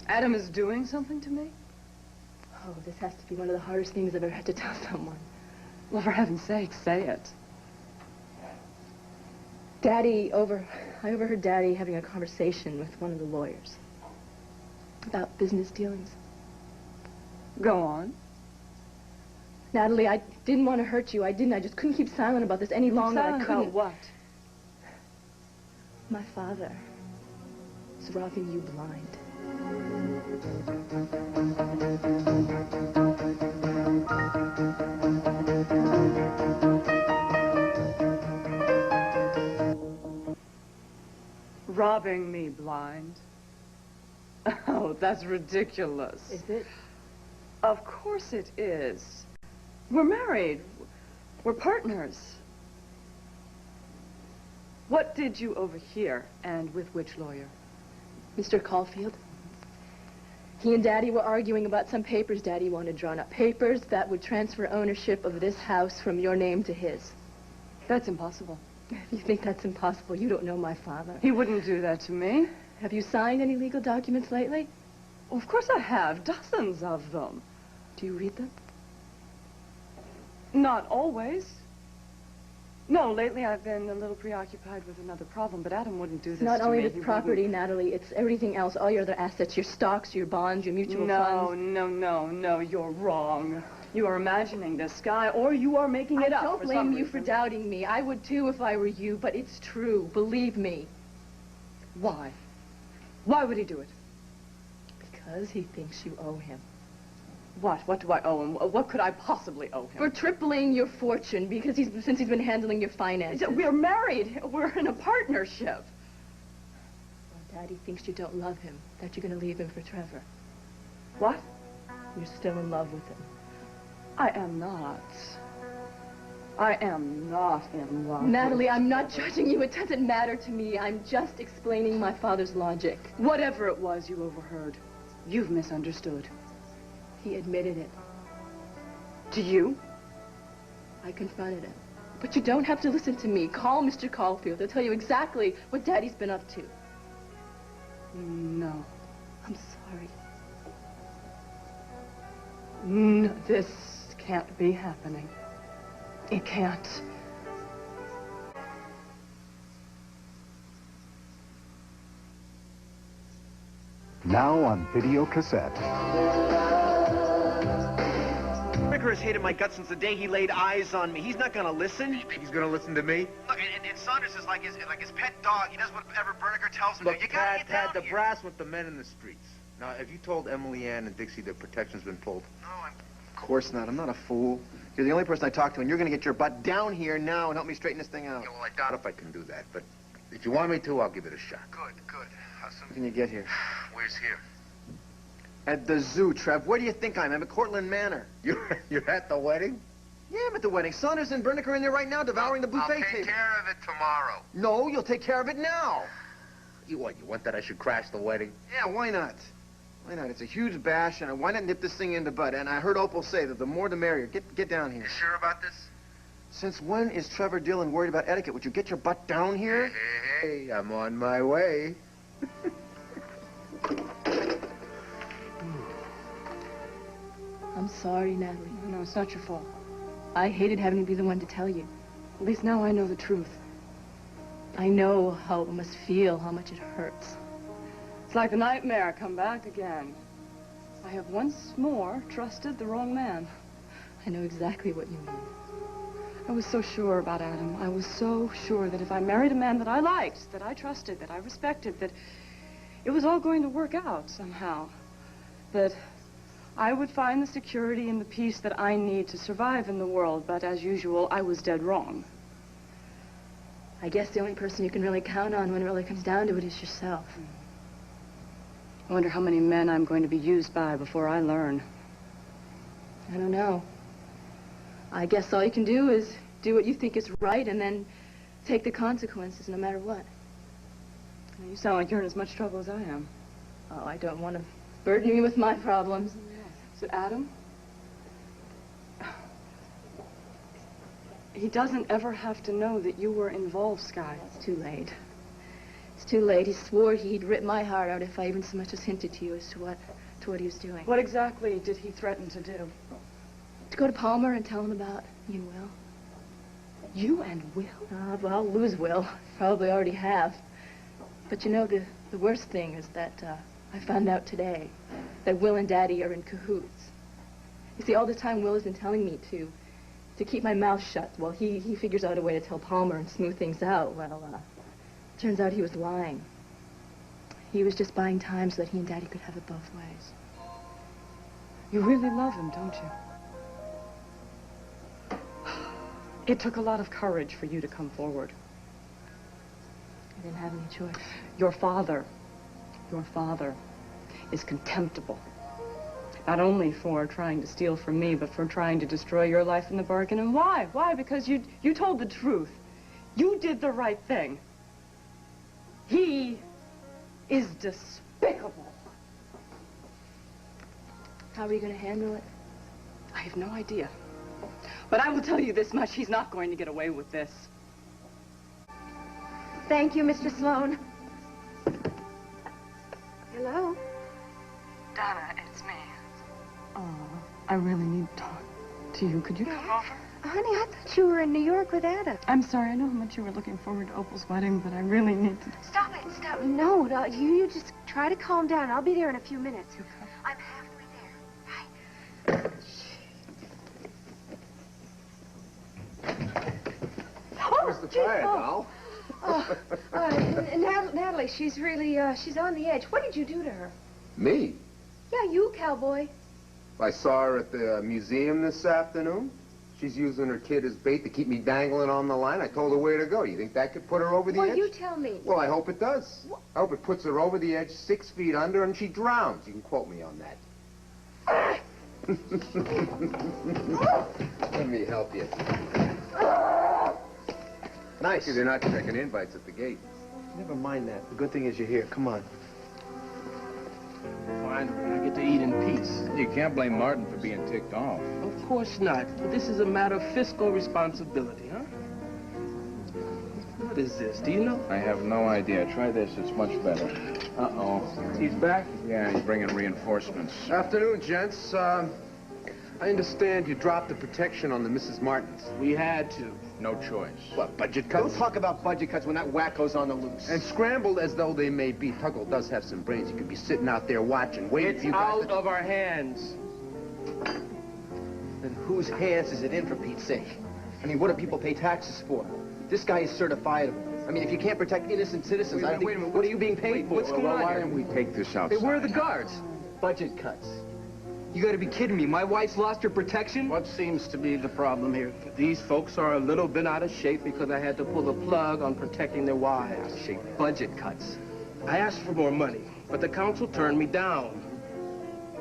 Adam is doing something to me? Oh, this has to be one of the hardest things I've ever had to tell someone. Well, for heaven's sake, say it. I overheard Daddy having a conversation with one of the lawyers about business dealings. Go on. Natalie, I didn't want to hurt you. I just couldn't keep silent about this any longer. Silent I couldn't. about what? My father is robbing you blind. Robbing me blind? Oh, that's ridiculous. Is it? Of course it is. We're married. We're partners. What did you overhear, and with which lawyer? Mr. Caulfield. He and Daddy were arguing about some papers Daddy wanted drawn up. Papers that would transfer ownership of this house from your name to his. That's impossible. If you think that's impossible, you don't know my father. He wouldn't do that to me. Have you signed any legal documents lately? Well, of course I have. Dozens of them. Do you read them? Not always. No, lately I've been a little preoccupied with another problem, but Adam wouldn't do this to me. Not only the property, Natalie, it's everything else, all your other assets, your stocks, your bonds, your mutual funds. No, you're wrong. You are imagining this guy, or you are making it up. I don't blame you for doubting me. I would too if I were you, but it's true. Believe me. Why? Why would he do it? Because he thinks you owe him. What? What do I owe him? What could I possibly owe him? For tripling your fortune, because since he's been handling your finances. We're married. We're in a partnership. Well, Daddy thinks you don't love him, that you're going to leave him for Trevor. What? You're still in love with him. I am not. I am not in love. Natalie, I'm not judging you. It doesn't matter to me. I'm just explaining my father's logic. Whatever it was you overheard, you've misunderstood. He admitted it. To you? I confronted him. But you don't have to listen to me. Call Mr. Caulfield. He'll tell you exactly what Daddy's been up to. No. I'm sorry. No, this can't be happening. It can't. Now on video cassette. Ricker has hated my guts since the day he laid eyes on me. He's not gonna listen. He's gonna listen to me? Look, and Saunders is like his pet dog. He does whatever Berniger tells him Look, to. You gotta get down the here. brass with the men in the streets. Now, have you told Emily Ann and Dixie that protection's been pulled? No, Of course not. I'm not a fool. You're the only person I talk to, and you're going to get your butt down here now and help me straighten this thing out. Yeah, well, I doubt if I can do that, but if you want me to, I'll give it a shot. Good. How soon? How can you get here? Where's here? At the zoo, Trev. Where do you think I'm? I'm at Cortlandt Manor. You're at the wedding? Yeah, I'm at the wedding. Saunders and Bernick are in there right now devouring the buffet I'll take table. care of it tomorrow. No, you'll take care of it now. You want that I should crash the wedding? Yeah, why not? Why not? It's a huge bash, and why not nip this thing in the bud? And I heard Opal say that the more the merrier. Get down here. You sure about this? Since when is Trevor Dillon worried about etiquette? Would you get your butt down here? Hey, I'm on my way. I'm sorry, Natalie. No, it's not your fault. I hated having to be the one to tell you. At least now I know the truth. I know how it must feel, how much it hurts. It's like the nightmare come back again. I have once more trusted the wrong man. I know exactly what you mean. I was so sure about Adam. I was so sure that if I married a man that I liked, that I trusted, that I respected, that it was all going to work out somehow. That I would find the security and the peace that I need to survive in the world. But as usual, I was dead wrong. I guess the only person you can really count on when it really comes down to it is yourself. I wonder how many men I'm going to be used by before I learn. I don't know. I guess all you can do is do what you think is right and then take the consequences no matter what. You sound like you're in as much trouble as I am. Oh, I don't want to burden you with my problems. So Adam? He doesn't ever have to know that you were involved, Sky. It's too late. It's too late. He swore he'd rip my heart out if I even so much as hinted to you as to what he was doing. What exactly did he threaten to do? To go to Palmer and tell him about you and Will. You and Will? Well, I'll lose Will. Probably already have. But you know, the worst thing is that I found out today that Will and Daddy are in cahoots. You see, all the time Will has been telling me to keep my mouth shut while he figures out a way to tell Palmer and smooth things out. Well, turns out he was lying. He was just buying time so that he and Daddy could have it both ways. You really love him, don't you? It took a lot of courage for you to come forward. I didn't have any choice. Your father is contemptible. Not only for trying to steal from me, but for trying to destroy your life in the bargain. And why? Why? Because you told the truth. You did the right thing. He is despicable. How are you going to handle it? I have no idea. But I will tell you this much, he's not going to get away with this. Thank you, Mr. Sloan. Hello? Donna, it's me. Oh, I really need to talk to you. Could you come over? Honey, I thought you were in New York with Ada. I'm sorry, I know how much you were looking forward to Opal's wedding, but I really need to... Stop it, stop. No, you just try to calm down. I'll be there in a few minutes. Okay. I'm halfway there. Bye. Where's the fire, doll? Natalie, she's really, she's on the edge. What did you do to her? Me? Yeah, you, cowboy. I saw her at the museum this afternoon. She's using her kid as bait to keep me dangling on the line. I told her where to go. You think that could put her over the edge? Well, you tell me. Well, I hope it does. I hope it puts her over the edge 6 feet under and she drowns. You can quote me on that. Let me help you. Nice. They're not checking invites at the gate. Never mind that. The good thing is you're here. Come on. Finally, I get to eat in peace. You can't blame Martin for being ticked off. Of course not. But this is a matter of fiscal responsibility, huh? What is this? Do you know? I have no idea. Try this. It's much better. Uh-oh. He's back? Yeah, he's bringing reinforcements. Afternoon, gents. I understand you dropped the protection on the Mrs. Martins. We had to. No choice. What, budget Don't cuts? talk about budget cuts when that wacko's on the loose. And scrambled as though they may be, Tuggle does have some brains. He could be sitting out there watching, waiting It's for you guys out of our hands. And whose hands is it in, for Pete's sake? I mean, what do people pay taxes for? This guy is certifiable. I mean, if you can't protect innocent citizens, I don't think... What are you being paid for? What's going on Why here? don't we take this outside? Hey, where are the guards? Budget cuts. You gotta be kidding me. My wife's lost her protection? What seems to be the problem here? These folks are a little bit out of shape because I had to pull the plug on protecting their wives. Budget cuts. I asked for more money, but the council turned me down.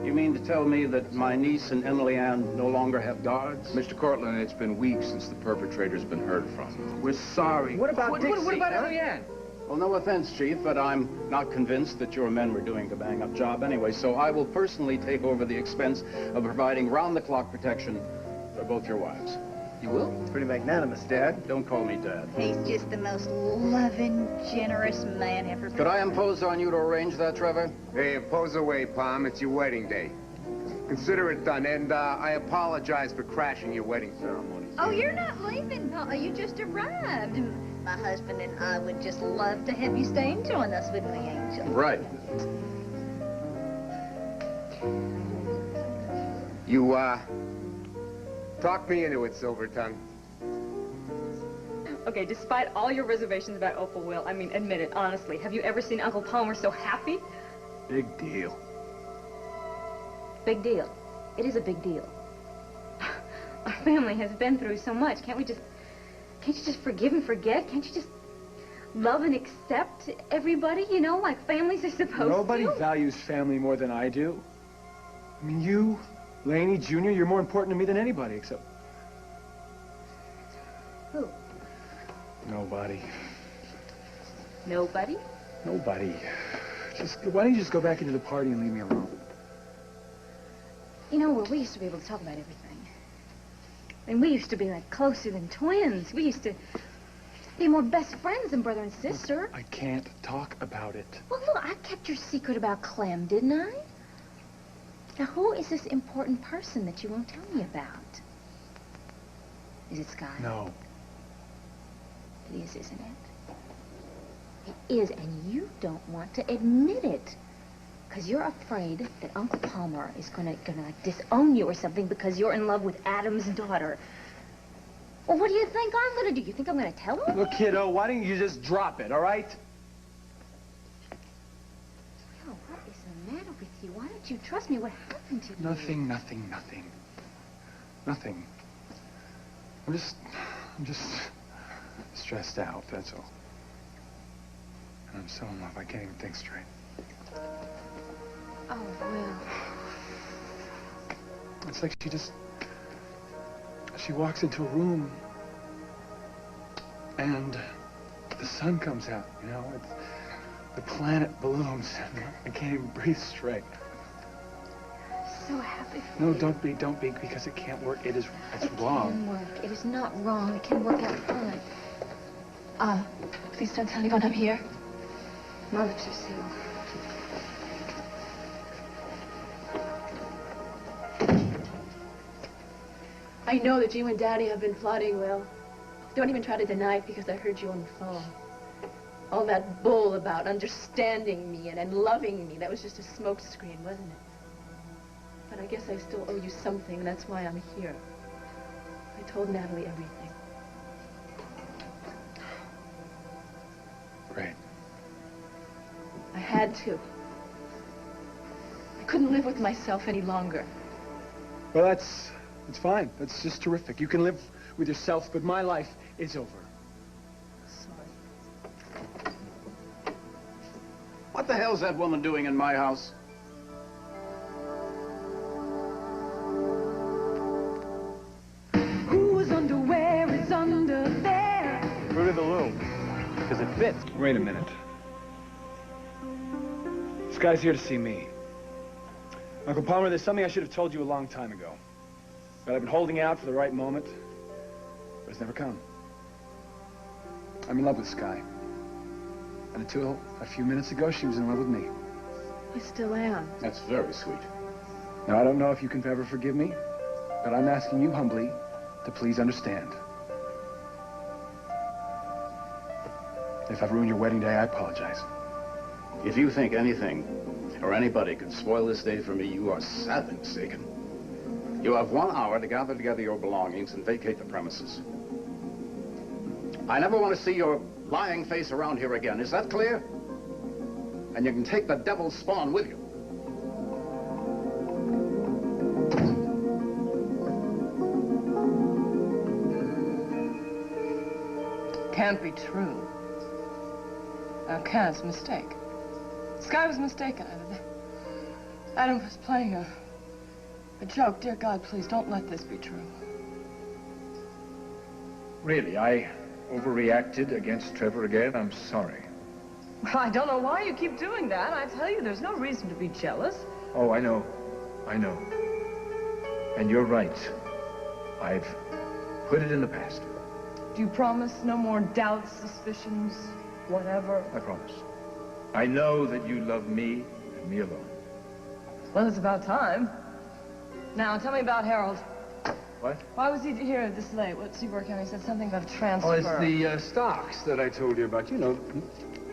You mean to tell me that my niece and Emily Ann no longer have guards? Mr. Cortland, it's been weeks since the perpetrator's been heard from. We're sorry. What about Dixie? What about huh? Emily Ann? Well, no offense, Chief, but I'm not convinced that your men were doing a bang-up job anyway, so I will personally take over the expense of providing round-the-clock protection for both your wives. You will? Pretty magnanimous, Dad. Don't call me Dad. He's just the most loving, generous man ever. Could I impose on you to arrange that, Trevor? Hey, impose away, Palm. It's your wedding day. Consider it done, and I apologize for crashing your wedding ceremony. Oh, you're not leaving, Pa. You just arrived. My husband and I would just love to have you stay and join us with me, Angel. Right. You, talk me into it, Silver Tongue. Okay, despite all your reservations about Opal, Will, I mean, admit it, honestly, have you ever seen Uncle Palmer so happy? Big deal. Big deal. It is a big deal. Our family has been through so much. Can't you just forgive and forget? Can't you just love and accept everybody, you know, like families are supposed Nobody to? values family more than I do. I mean, you, Laney, Jr., you're more important to me than anybody, except... Who? Nobody. Nobody? Nobody. Why don't you just go back into the party and leave me alone? You know, Will, we used to be able to talk about everything. And we used to be like closer than twins. We used to Be more best friends than brother and sister. Look, I can't talk about it. Well, look, I kept your secret about Clem, didn't I? Now, who is this important person that you won't tell me about? Is it Sky? No. It is, isn't it? It is, and you don't want to admit it. Because you're afraid that Uncle Palmer is gonna like, disown you or something because you're in love with Adam's daughter. Well, what do you think I'm gonna do? You think I'm gonna tell him? Look, kiddo, why don't you just drop it, all right? Will, what is the matter with you? Why don't you trust me? What happened to you? Nothing. I'm just stressed out, that's all. And I'm so in love, I can't even think straight. Oh, Will. It's like she walks into a room and the sun comes out, you know? The planet blooms and I can't even breathe straight. So happy for No, you. don't be, because it can't work. It's wrong. It can work. It is not wrong. It can work out fine. Please don't tell anyone I'm here. My lips are sealed. I know that you and Daddy have been plotting, Will. Don't even try to deny it because I heard you on the phone. All that bull about understanding me and loving me, that was just a smokescreen, wasn't it? But I guess I still owe you something, and that's why I'm here. I told Natalie everything. Great. I had to. I couldn't live with myself any longer. Well, it's fine. That's just terrific. You can live with yourself, but my life is over. Sorry. What the hell's that woman doing in my house? Whose underwear is under there? Go to the loom, because it fits. Wait a minute. This guy's here to see me. Uncle Palmer, there's something I should have told you a long time ago. But I've been holding out for the right moment, but it's never come. I'm in love with Sky. And until a few minutes ago, she was in love with me. I still am. That's very sweet. Now, I don't know if you can ever forgive me, but I'm asking you humbly to please understand. If I've ruined your wedding day, I apologize. If you think anything or anybody could spoil this day for me, you are sadly mistaken. You have 1 hour to gather together your belongings and vacate the premises. I never want to see your lying face around here again. Is that clear? And you can take the devil's spawn with you. Can't be true. Can't. It's a mistake. Sky was mistaken. Adam was playing a joke. Dear God, please don't let this be true. Really, I overreacted against Trevor again. I'm sorry. Well, I don't know why you keep doing that. I tell you, there's no reason to be jealous. Oh, I know. And you're right. I've put it in the past. Do you promise no more doubts, suspicions, whatever? I promise. I know that you love me and me alone. Well, it's about time. Now, tell me about Harold. What? Why was he here this late? What's he working on? He said something about transfer. Oh, it's the stocks that I told you about. You know,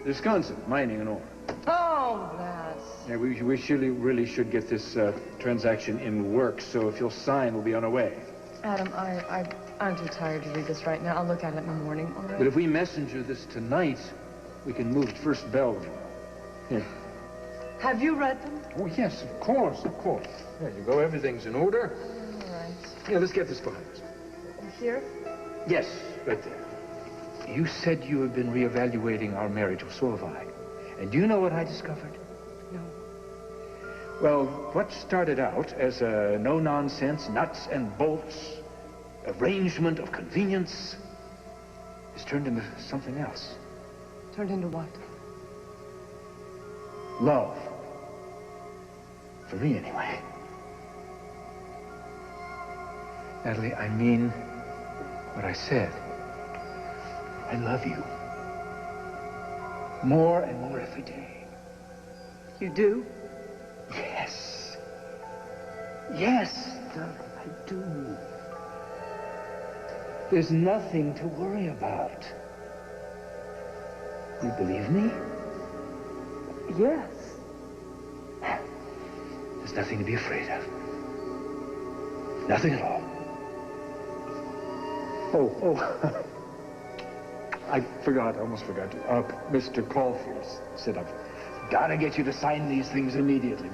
Wisconsin, mining and ore. Oh, that's... Yeah, we really should get this transaction in work, so if you'll sign, we'll be on our way. Adam, I'm too tired to read this right now. I'll look at it in the morning, all right? But if we messenger this tonight, we can move it first bell. Here. Have you read them? Oh, yes, of course. There you go. Everything's in order. All right. Yeah, let's get this behind us. You here? Yes, right there. You said you have been reevaluating our marriage, or so have I. And do you know what I discovered? No. Well, what started out as a no-nonsense, nuts and bolts arrangement of convenience is turned into something else. Turned into what? Love. For me, anyway. Natalie, I mean what I said. I love you. More and more every day. You do? Yes. Yes, darling, I do. There's nothing to worry about. You believe me? Yes. There's nothing to be afraid of. Nothing at all. Oh. I almost forgot. Mr. Caulfield said I've got to get you to sign these things immediately.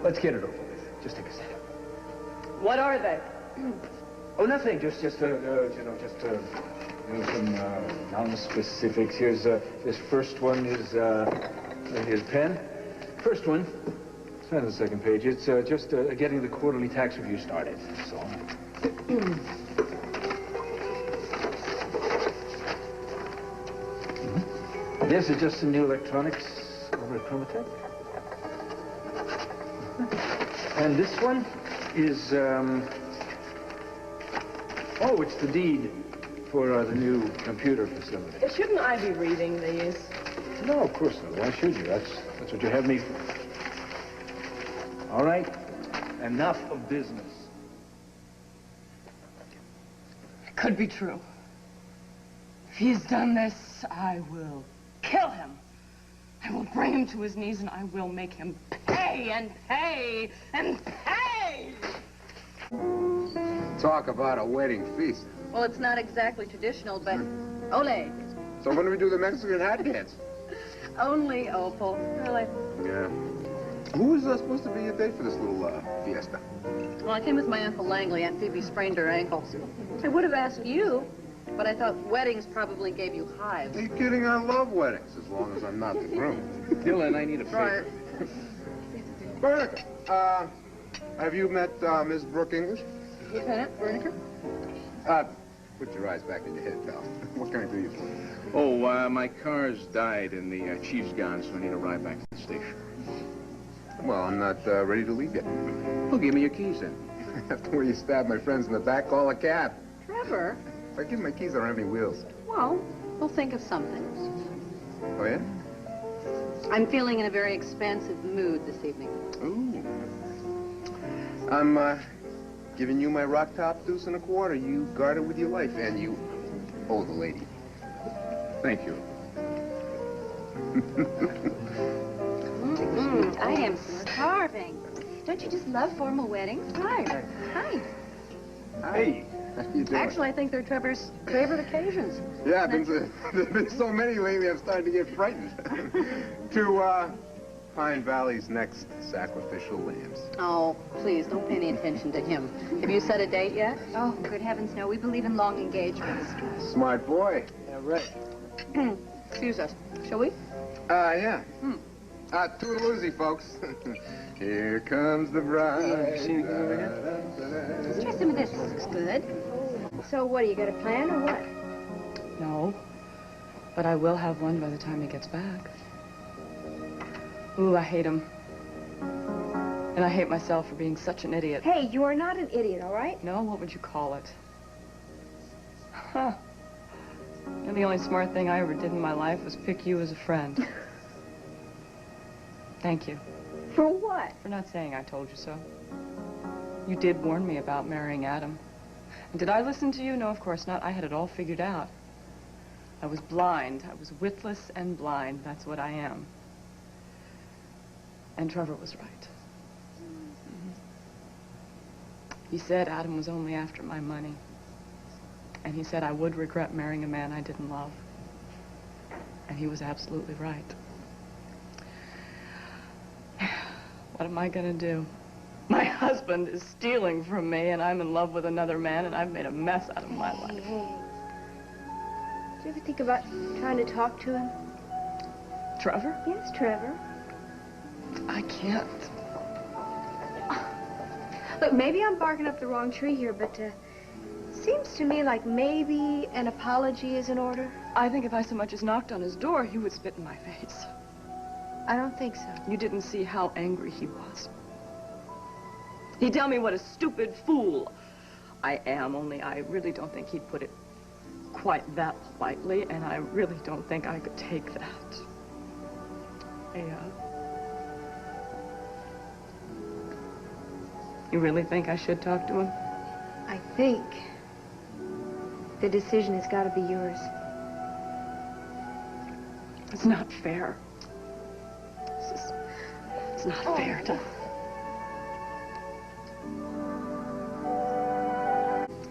Let's get it over with. Just take a second. What are they? Oh, nothing. Just some non-specifics. Here's this first one is here's pen. First one. Sign on the second page. It's just getting the quarterly tax review started. So. This is just some new electronics over at Chromatech. And this one is, oh, it's the deed for the new computer facility. Shouldn't I be reading these? No, of course not. Why should you? That's what you have me for. All right, enough of business. It could be true. If he's done this, I will kill him. I will bring him to his knees and I will make him pay and pay and pay! Talk about a wedding feast. Well, it's not exactly traditional, but ole. So when do we do the Mexican hat dance? Only Opal. Really? Yeah. Who is supposed to be your date for this little fiesta? Well, I came with my Uncle Langley. Aunt Phoebe sprained her ankle. I would have asked you, but I thought weddings probably gave you hives. Are you kidding? I love weddings, as long as I'm not the groom. Dylan, I need a favor. Bernica, have you met Miss Brooke English? Lieutenant Berniker? Put your eyes back in your head, pal. What can I do you for? Oh, my car's died and the chief's gone, so I need a ride back to the station. Well, I'm not ready to leave yet. Well, give me your keys then. After where you stabbed my friends in the back, call a cab. Trevor? If I give my keys, I don't have any wheels. Well, we'll think of something. Oh, yeah? I'm feeling in a very expansive mood this evening. Ooh. I'm giving you my rock top deuce and a quarter. You guard it with your life, and you owe the lady. Thank you. I am starving. Don't you just love formal weddings? Hi. Hi. Hey. How you doing? Actually, I think they're Trevor's favorite occasions. Yeah, there's been so many lately, I'm starting to get frightened. To Pine Valley's next sacrificial lambs. Oh, please, don't pay any attention to him. Have you set a date yet? Oh, good heavens, no. We believe in long engagements. Smart boy. Yeah, right. Excuse us. Shall we? Yeah. Toodaloozy, folks. Here comes the bride. Try some of this. Looks good. So what, you got a plan or what? No, but I will have one by the time he gets back. Ooh, I hate him. And I hate myself for being such an idiot. Hey, you are not an idiot, all right? No, what would you call it? Huh. And the only smart thing I ever did in my life was pick you as a friend. Thank you. For what? For not saying I told you so. You did warn me about marrying Adam. And did I listen to you? No, of course not. I had it all figured out. I was blind. I was witless and blind. That's what I am. And Trevor was right. He said Adam was only after my money. And he said I would regret marrying a man I didn't love. And he was absolutely right. What am I gonna do? My husband is stealing from me, and I'm in love with another man, and I've made a mess out of my life. Hey. Did you ever think about trying to talk to him? Trevor? Yes, Trevor. I can't. Look, maybe I'm barking up the wrong tree here, but seems to me like maybe an apology is in order. I think if I so much as knocked on his door, he would spit in my face. I don't think so. You didn't see how angry he was. He'd tell me what a stupid fool I am, only I really don't think he'd put it quite that politely, and I really don't think I could take that. You really think I should talk to him? I think the decision has got to be yours. It's not fair. It's not fair to...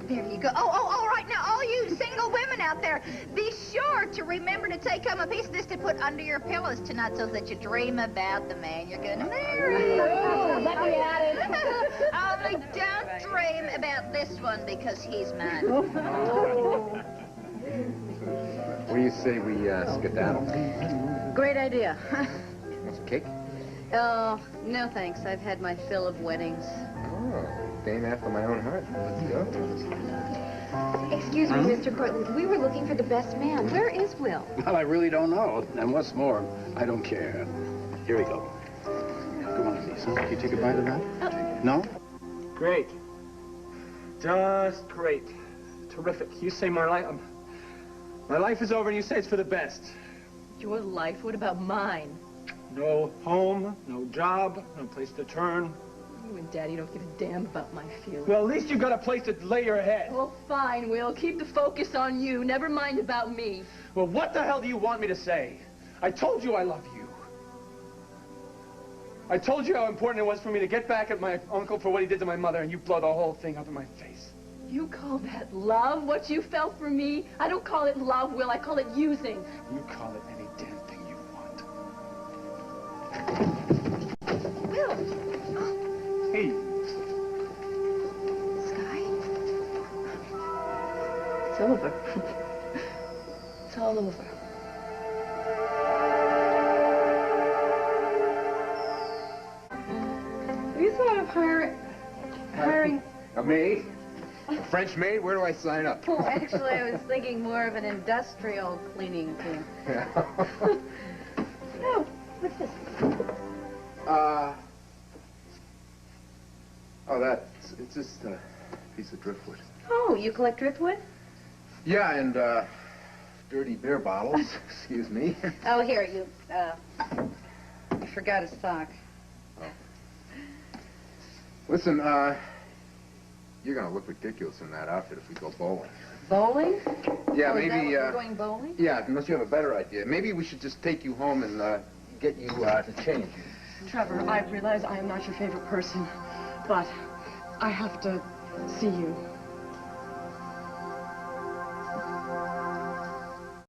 There you go. Oh, right now, all you single women out there, be sure to remember to take home a piece of this to put under your pillows tonight so that you dream about the man you're going to marry. Oh, let me at it. Only don't dream about this one because he's mine. What do you say we skedaddle? Great idea. Want some cake? Oh, no thanks. I've had my fill of weddings. Oh, dame after my own heart. Let's go. Excuse me, Mr. Cortlandt. We were looking for the best man. Where is Will? Well, I really don't know. And what's more, I don't care. Here we go. Come on, Lisa. Can you take a bite of that? No? Great. Just great. Terrific. You say my life is over and you say it's for the best. Your life? What about mine? No home, no job, no place to turn. You and Daddy don't give a damn about my feelings. Well, at least you've got a place to lay your head. Well, fine, Will. Keep the focus on you. Never mind about me. Well, what the hell do you want me to say? I told you I love you. I told you how important it was for me to get back at my uncle for what he did to my mother, and you blow the whole thing up in my face. You call that love? What you felt for me? I don't call it love, Will. I call it using. You call it any damn thing you want. Will! Hey. Sky? It's over. It's all over. Have you thought of hiring... A maid? A French maid? Where do I sign up? Oh, actually, I was thinking more of an industrial cleaning team. Oh, what's this? It's just a piece of driftwood. Oh, you collect driftwood? Yeah, and, dirty beer bottles. Excuse me. Oh, here, you forgot a sock. Oh. Listen, you're gonna look ridiculous in that outfit if we go bowling. Bowling? Yeah, oh, maybe, is that what we're going bowling? Yeah, unless you have a better idea. Maybe we should just take you home and, get you, to change. Trevor, I realize I am not your favorite person, but I have to see you.